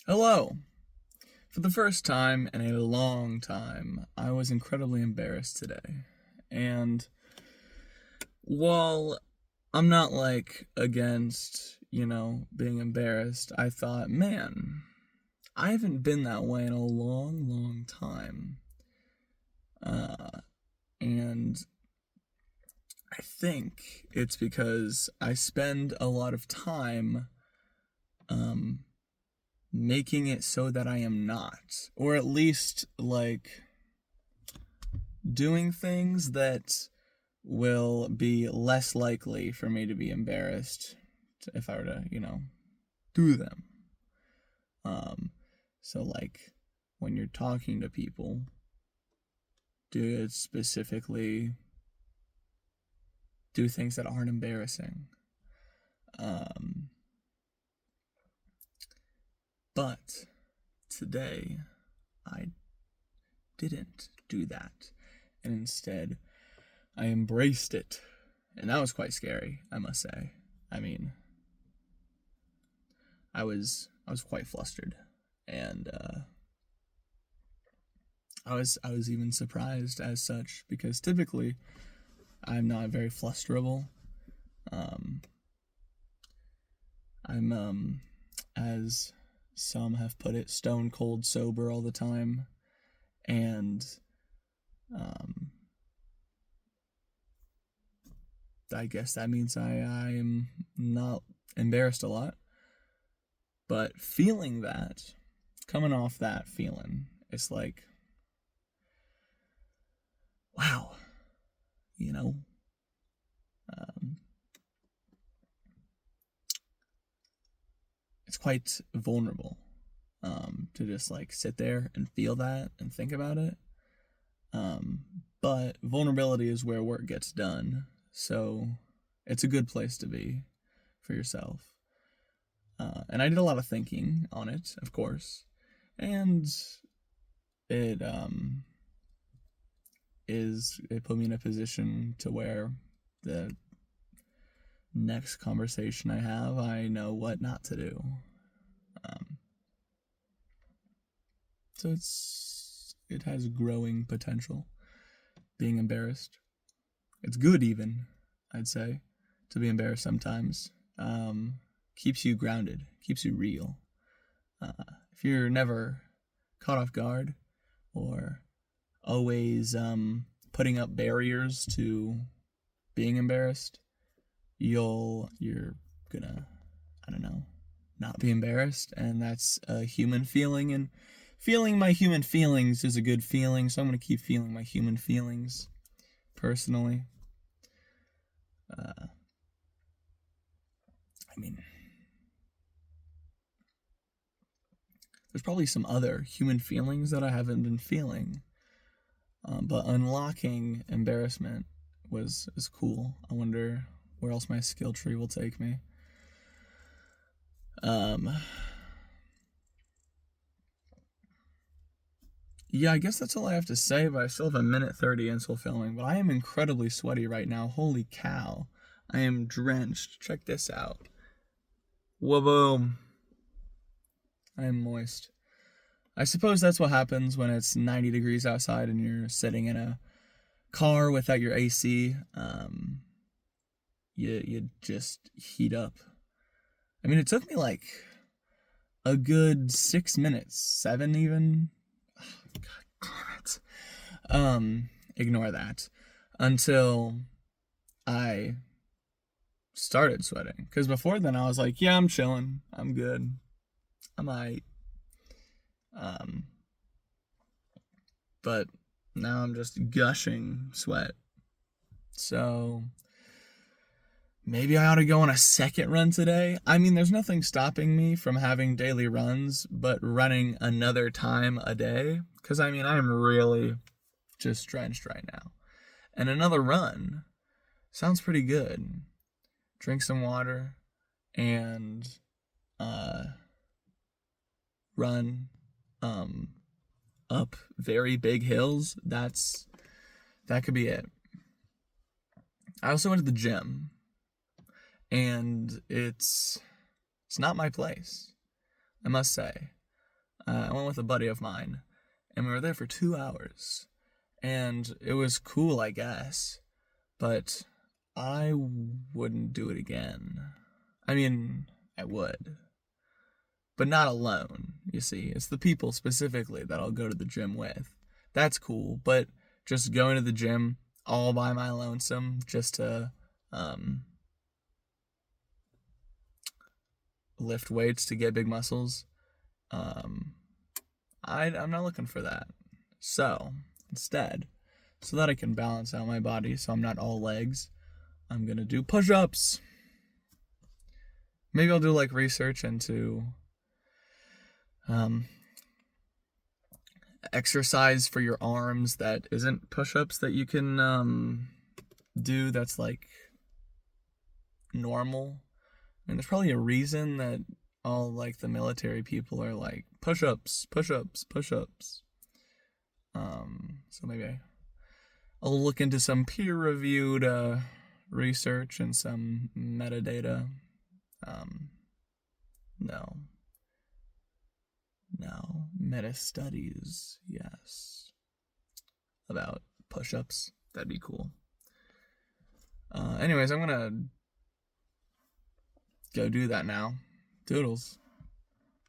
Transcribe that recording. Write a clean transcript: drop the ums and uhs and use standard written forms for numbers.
Hello! For the first time in a long time, I was incredibly embarrassed today. And while I'm not against, being embarrassed, I thought, man, I haven't been that way in a long, long time. And I think it's because I spend a lot of time um, making it so that I am not. Or at least, doing things that will be less likely for me to be embarrassed if I were to, do them. Um, so, when you're talking to people, do it specifically, do things that aren't embarrassing. Um, but today, I didn't do that. And instead, I embraced it. And that was quite scary, I must say. I mean, I was quite flustered. And I was even surprised as such because typically I'm not very flusterable. Um, I'm as some have put it, stone cold sober all the time, and um, I guess that means I am not embarrassed a lot. But feeling that, coming off that feeling, it's like, wow, you know, um, it's quite vulnerable to just sit there and feel that and think about it. Um, but vulnerability is where work gets done. So it's a good place to be for yourself. And I did a lot of thinking on it, of course. And it it put me in a position to where the next conversation I have, I know what not to do. Um, so it has growing potential. Being embarrassed, it's good even, I'd say, to be embarrassed sometimes. Keeps you grounded, keeps you real. If you're never caught off guard or always putting up barriers to being embarrassed, you're gonna, I don't know, not be embarrassed, and that's a human feeling, and feeling my human feelings is a good feeling, so I'm gonna keep feeling my human feelings personally. I mean, there's probably some other human feelings that I haven't been feeling, but unlocking embarrassment was cool. I wonder where else my skill tree will take me. Um, yeah, I guess that's all I have to say, but I still have a minute 30 until filming. But I am incredibly sweaty right now. Holy cow. I am drenched. Check this out. Whoa-boom. I am moist. I suppose that's what happens when it's 90 degrees outside and you're sitting in a car without your AC. You just heat up. I mean, it took me a good 6 minutes, 7 even. God damn it. Ignore that. Until I started sweating. Because before then I was like, yeah, I'm chilling. I'm good. I'm alright. Um, but now I'm just gushing sweat. So maybe I ought to go on a second run today. I mean, there's nothing stopping me from having daily runs, but running another time a day. Because I mean, I'm really just drenched right now. And another run sounds pretty good. Drink some water and run up very big hills. That could be it. I also went to the gym, and it's not my place, I must say. I went with a buddy of mine, and we were there for 2 hours. And it was cool, I guess, but I wouldn't do it again. I mean, I would, but not alone, you see. It's the people specifically that I'll go to the gym with. That's cool, but just going to the gym all by my lonesome just to lift weights to get big muscles, um, I'm not looking for that. So, instead, so that I can balance out my body so I'm not all legs, I'm gonna do push-ups. Maybe I'll do like research into exercise for your arms that isn't push-ups that you can do that's like normal. I mean, there's probably a reason that all like the military people are like push-ups, push-ups, push-ups. So maybe I'll look into some peer-reviewed research and some metadata. No, meta studies, yes, about push-ups. That'd be cool. Anyways, I'm gonna go do that now. Doodles.